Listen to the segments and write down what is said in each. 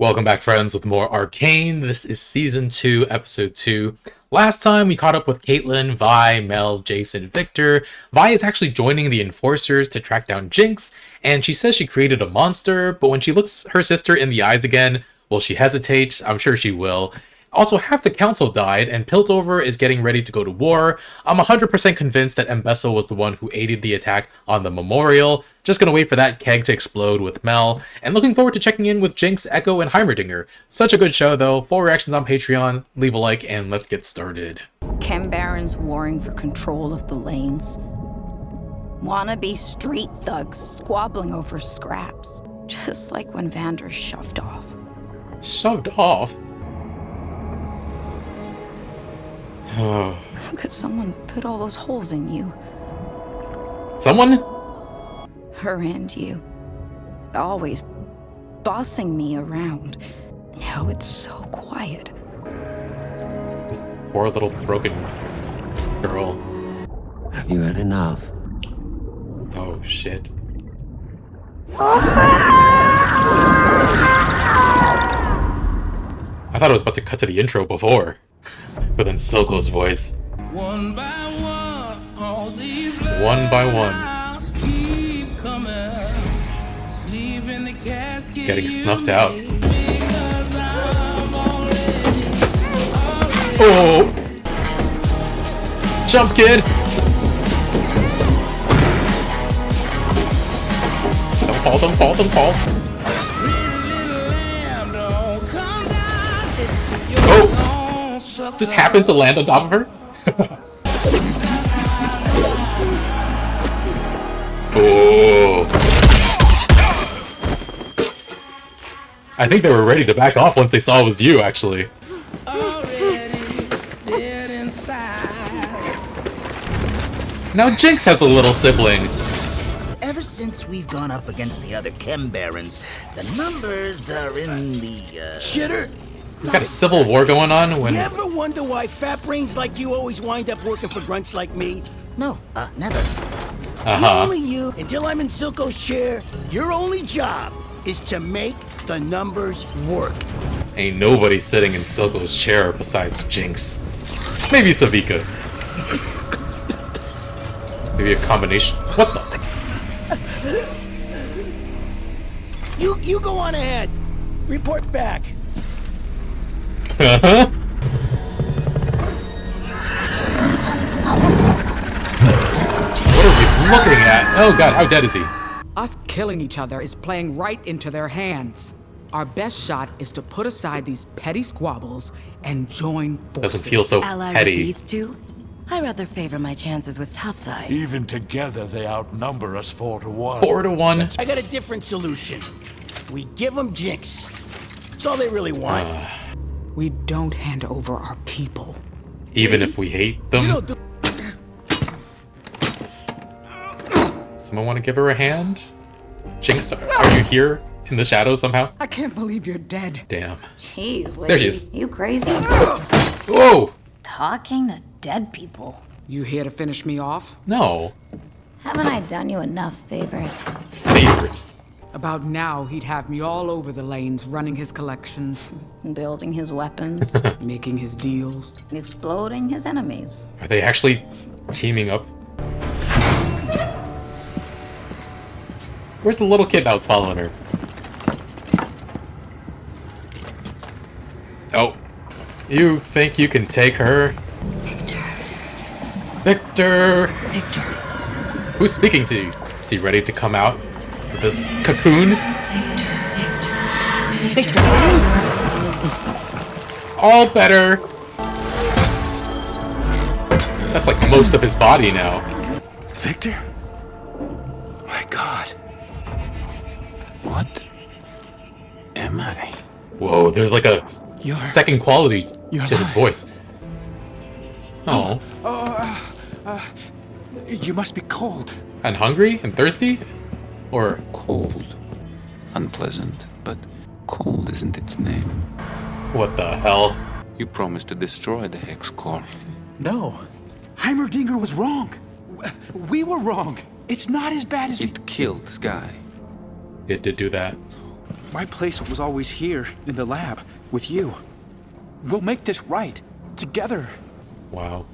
Welcome back, friends, with more Arcane. This is Season 2, Episode 2. Last time, we caught up with Caitlyn, Vi, Mel, Jason, Victor. Vi is actually joining the Enforcers to track down Jinx, and she says she created a monster, but when she looks her sister in the eyes again, will she hesitate? I'm sure she will. Also, half the council died, and Piltover is getting ready to go to war. I'm 100% convinced that Mbessa was the one who aided the attack on the memorial. Just gonna wait for that keg to explode with Mel, and looking forward to checking in with Jinx, Ekko, and Heimerdinger. Such a good show, though. Full reactions on Patreon. Leave a like, and let's get started. Chem-barons warring for control of the lanes. Wannabe street thugs squabbling over scraps. Just like when Vander shoved off. Shoved off? Could someone put all those holes in you? Someone? Her and you. Always bossing me around. Now it's so quiet. This poor little broken girl. Have you had enough? Oh, shit. I thought I was about to cut to the intro before. But then Silco's voice. One by one, all these One by one. keep coming. Sleep in the casket. Getting snuffed out. Because I'm Oh! Jump, kid! Don't fall, don't fall, don't fall. Oh! Just happened to land on top of her? Oh! I think they were ready to back off once they saw it was you, actually. Now Jinx has a little sibling. Ever since we've gone up against the other chem-barons, the numbers are in the, Shitter. We've got a civil war going on when... You ever wonder why fat brains like you always wind up working for grunts like me? No, never. Only you, until I'm in Silco's chair, your only job is to make the numbers work. Ain't nobody sitting in Silco's chair besides Jinx. Maybe Savika. Maybe a combination. What the? You go on ahead. Report back. What are we looking at? Oh god, how dead is he? Us killing each other is playing right into their hands. Our best shot is to put aside these petty squabbles and join forces. Doesn't feel so Allied petty. with these two? I rather favor my chances with topside. Even together, they outnumber us 4-1. 4-1. I got a different solution. We give them Jinx. That's all they really want. We don't hand over our people. Even if we hate them. You don't do Someone want to give her a hand? Jinx, are you here in the shadows somehow? I can't believe you're dead. Damn. Jeez, lady. There she is. You crazy? Whoa! Talking to dead people. You here to finish me off? No. Haven't I done you enough favors? Favors. About now, he'd have me all over the lanes running his collections, Building his weapons. making his deals. Exploding his enemies. Are they actually teaming up? Where's the little kid that was following her? Oh. You think you can take her? Victor. Victor! Victor. Who's speaking to you? Is he ready to come out with this cocoon? Victor. All better! That's like most of his body now. Victor? My God. What am I? Whoa, there's like a second quality You're to his alive. voice. Oh. You must be cold. And hungry and thirsty? Or Cold. Unpleasant, but cold isn't its name. what the hell? You promised to destroy the Hex Core. No. Heimerdinger was wrong. We were wrong. It's not as bad as we... It killed Sky. It did do that. My place was always here, in the lab, with you. We'll make this right, together. Wow.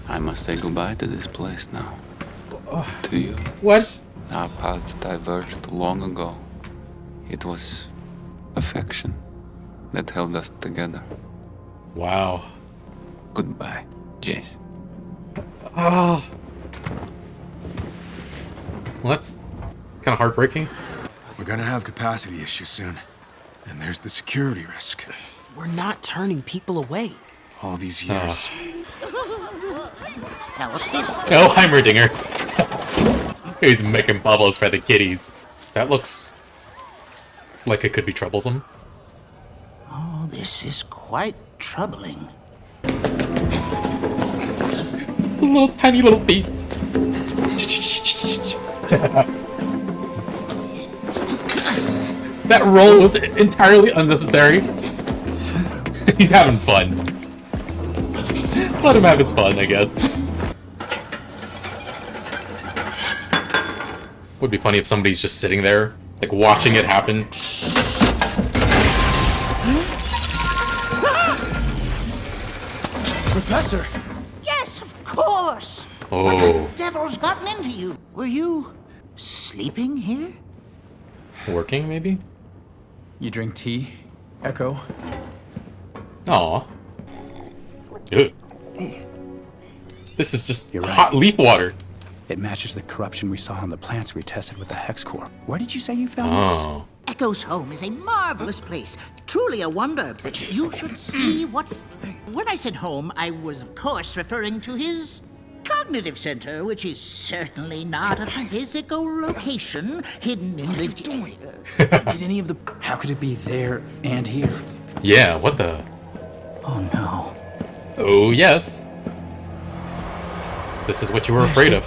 I must say goodbye to this place now. To you. What? Our paths diverged long ago. It was affection that held us together. Wow. Goodbye, Jace. Oh. Well, that's kind of heartbreaking. We're gonna have capacity issues soon. And there's the security risk. We're not turning people away. All these years. Now what's this? Oh, Heimerdinger. He's making bubbles for the kitties. That looks like it could be troublesome. Oh, this is quite troubling. Little tiny little feet. That roll was entirely unnecessary. He's having fun. Let him have his fun, I guess. Would be funny if somebody's just sitting there, like watching it happen. Professor! Yes, of course! Oh. What the devil's gotten into you? Were you sleeping here? Working, maybe? You drink tea, Ekko? Aw. Ugh. This is just You're right. hot leaf water. It matches the corruption we saw on the plants we tested with the Hex Core. Where did you say you found Oh. Ekko's home is a marvelous place. Truly a wonder. But you should see what... When I said home, I was, of course, referring to his cognitive center, which is certainly not a physical location hidden in the... Did any of the... How could it be there and here? Yeah, what the... Oh, no. Oh, yes. This is what you were afraid of.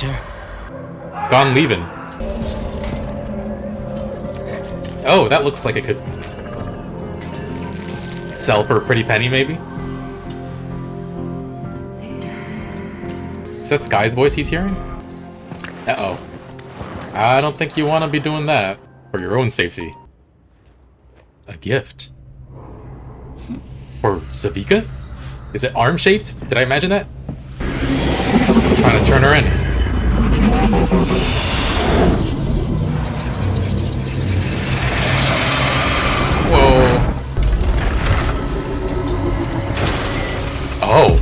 Gone leaving. Oh, that looks like it could sell for a pretty penny, maybe? Is that Sky's voice he's hearing? Uh-oh. I don't think you want to be doing that for your own safety. A gift. For Savika? Is it arm-shaped? Did I imagine that? I'm trying to turn her in. Whoa. Oh.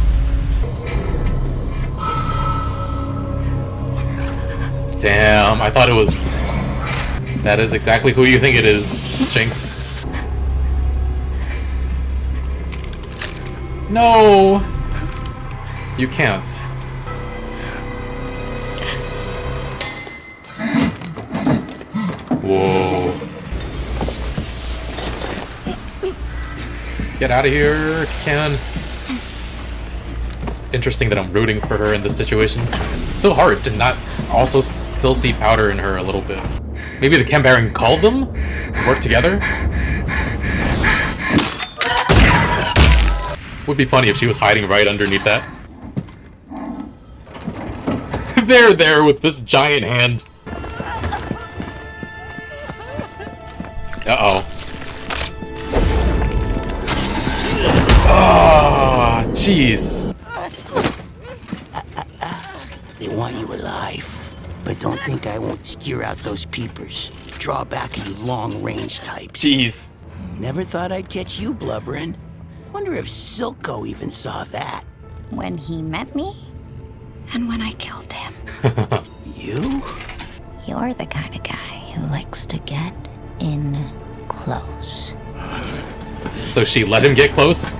Damn, I thought it was... That is exactly who you think it is, Jinx. No! You can't. Whoa. Get out of here if you can. It's interesting that I'm rooting for her in this situation. It's so hard to not also still see powder in her a little bit. Maybe the chem-baron called them? Work together? Would be funny if she was hiding right underneath that. They're there with this giant hand. Uh-oh. Oh, jeez. They want you alive. But don't think I won't skewer out those peepers. Draw back you long-range types. Jeez. Never thought I'd catch you blubbering. Wonder if Silco even saw that. When he met me, and when I killed him. You? You're the kind of guy who likes to get in close. So she let him get close?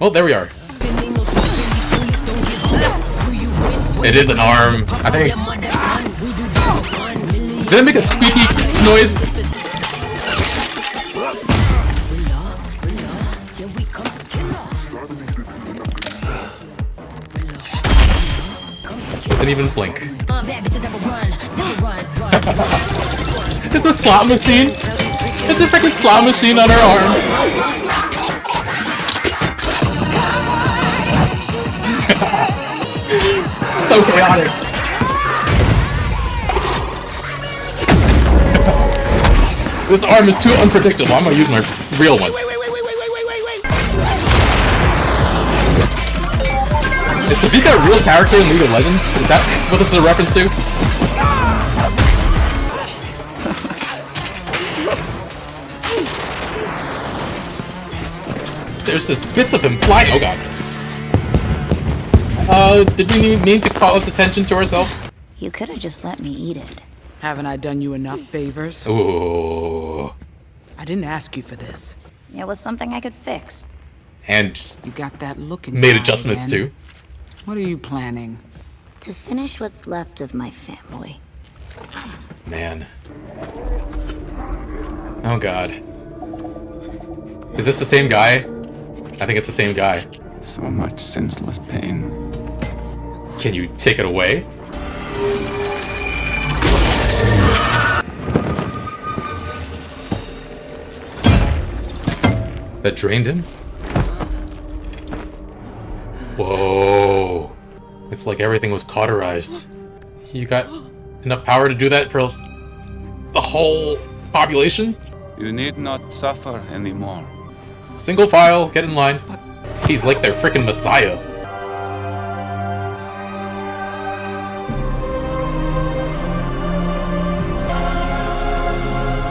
Well, there we are. It is an arm, I think. Did it make a squeaky noise? Doesn't even blink. It's a slot machine. It's a freaking slot machine on her arm. So chaotic. This arm is too unpredictable. I'm gonna use my real one. Wait. Is Savika a real character in League of Legends? Is that what this is a reference to? There's just bits of him flying. Oh god. Did we need to call its attention to ourselves? You could have just let me eat it. Haven't I done you enough favors? Ooh. I didn't ask you for this. It was something I could fix. And You got that look in your made eye adjustments again. too. What are you planning? To finish what's left of my family. Man. Oh god. Is this the same guy? I think it's the same guy. So much senseless pain. Can you take it away? That drained him? Whoa. It's like everything was cauterized. You got enough power to do that for the whole population? You need not suffer anymore. Single file, get in line. He's like their freaking messiah.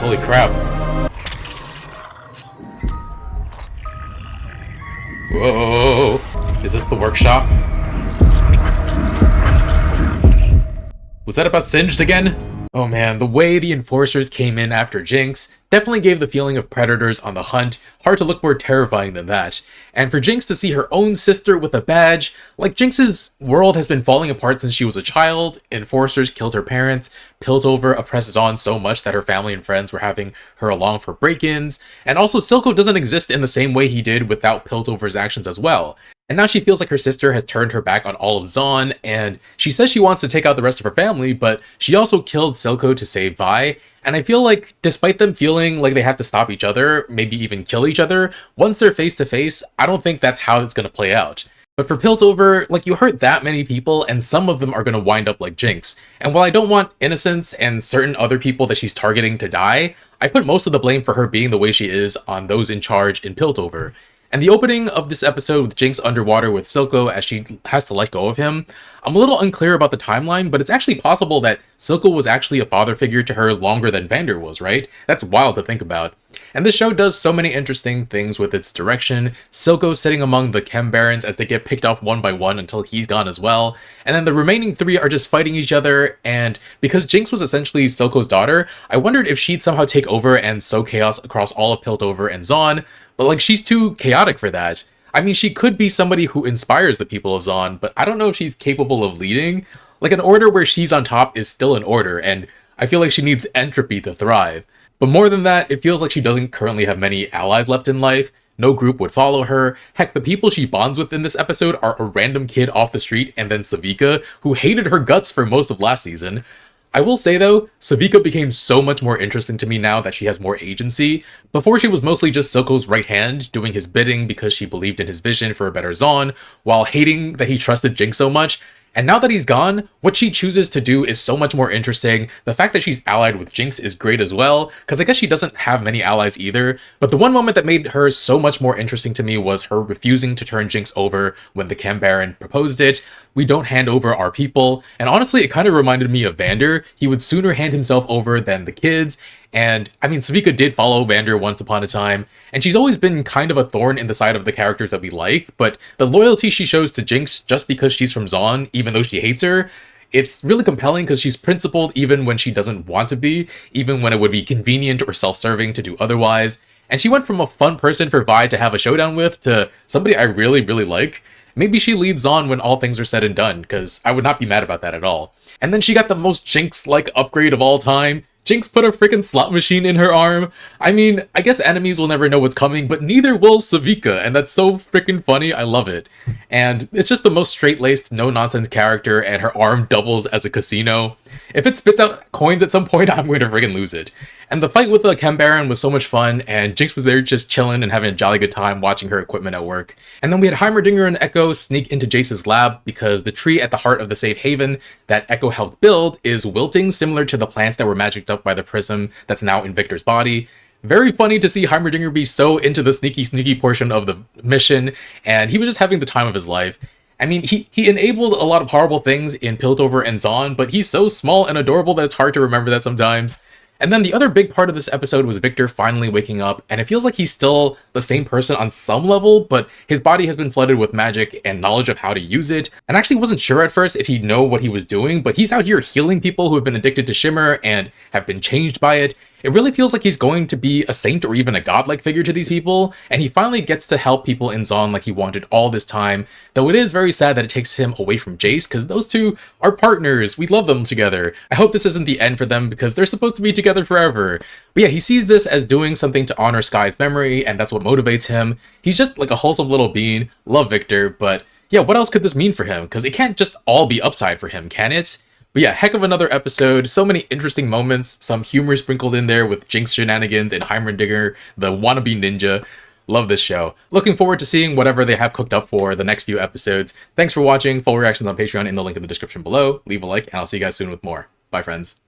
Holy crap. Whoa. Is this the workshop? Was that about Singed again? Oh man, the way the enforcers came in after Jinx definitely gave the feeling of predators on the hunt. Hard to look more terrifying than that. And for Jinx to see her own sister with a badge, like Jinx's world has been falling apart since she was a child, enforcers killed her parents, Piltover oppresses on so much that her family and friends were having her along for break-ins, and also Silco doesn't exist in the same way he did without Piltover's actions as well. And now she feels like her sister has turned her back on all of Zaun, and she says she wants to take out the rest of her family, but she also killed Silco to save Vi, and I feel like despite them feeling like they have to stop each other, maybe even kill each other, once they're face to face, I don't think that's how it's going to play out. But for Piltover, like you hurt that many people and some of them are going to wind up like Jinx. And while I don't want Innocence and certain other people that she's targeting to die, I put most of the blame for her being the way she is on those in charge in Piltover. And the opening of this episode with Jinx underwater with Silco as she has to let go of him, I'm a little unclear about the timeline, but it's actually possible that Silco was actually a father figure to her longer than Vander was, right? That's wild to think about. And this show does so many interesting things with its direction. Silco sitting among the chem-barons as they get picked off one by one until he's gone as well. And then the remaining three are just fighting each other, and because Jinx was essentially Silco's daughter, I wondered if she'd somehow take over and sow chaos across all of Piltover and Zaun, but like she's too chaotic for that. I mean, she could be somebody who inspires the people of Zaun, but I don't know if she's capable of leading. Like an order where she's on top is still an order, and I feel like she needs entropy to thrive. But more than that, it feels like she doesn't currently have many allies left in life. No group would follow her. Heck, the people she bonds with in this episode are a random kid off the street and then Savika, who hated her guts for most of last season. I will say though, Savika became so much more interesting to me now that she has more agency. Before she was mostly just Silco's right hand, doing his bidding because she believed in his vision for a better Zaun, while hating that he trusted Jinx so much. And now that he's gone, what she chooses to do is so much more interesting. The fact that she's allied with Jinx is great as well, because I guess she doesn't have many allies either. But the one moment that made her so much more interesting to me was her refusing to turn Jinx over when the chem-baron proposed it. We don't hand over our people. And honestly, it kind of reminded me of Vander. He would sooner hand himself over than the kids. And I mean, Savika did follow Vander once upon a time, and she's always been kind of a thorn in the side of the characters that we like, but the loyalty she shows to Jinx just because she's from Zaun, even though she hates her, it's really compelling because she's principled even when she doesn't want to be, even when it would be convenient or self-serving to do otherwise. And she went from a fun person for Vi to have a showdown with to somebody I really, really like. Maybe she leads Zaun when all things are said and done, because I would not be mad about that at all. And then she got the most Jinx-like upgrade of all time. Jinx put a freaking slot machine in her arm. I mean, I guess enemies will never know what's coming, but neither will Savika, and that's so freaking funny. I love it. And it's just the most straight-laced, no-nonsense character, and her arm doubles as a casino. If it spits out coins at some point, I'm going to friggin' lose it. And the fight with the chem-baron was so much fun, and Jinx was there just chilling and having a jolly good time watching her equipment at work. And then we had Heimerdinger and Ekko sneak into Jace's lab because the tree at the heart of the safe haven that Ekko helped build is wilting, similar to the plants that were magicked up by the prism that's now in Victor's body. Very funny to see Heimerdinger be so into the sneaky portion of the mission, and he was just having the time of his life. I mean, he enabled a lot of horrible things in Piltover and Zaun, but he's so small and adorable that it's hard to remember that sometimes. And then the other big part of this episode was Victor finally waking up, and it feels like he's still the same person on some level, but his body has been flooded with magic and knowledge of how to use it. And I actually wasn't sure at first if he'd know what he was doing, but he's out here healing people who have been addicted to Shimmer and have been changed by it. It really feels like he's going to be a saint or even a godlike figure to these people, and he finally gets to help people in Zaun like he wanted all this time, though it is very sad that it takes him away from Jace, because those two are partners. We love them together. I hope this isn't the end for them, because they're supposed to be together forever. But yeah, he sees this as doing something to honor Sky's memory, and that's what motivates him. He's just like a wholesome little being. Love Victor, but yeah, what else could this mean for him? Because it can't just all be upside for him, can it? But yeah, heck of another episode. So many interesting moments, some humor sprinkled in there with Jinx shenanigans and Heimerdinger, the wannabe ninja. Love this show. Looking forward to seeing whatever they have cooked up for the next few episodes. Thanks for watching. Full reactions on Patreon in the link in the description below. Leave a like, and I'll see you guys soon with more. Bye, friends.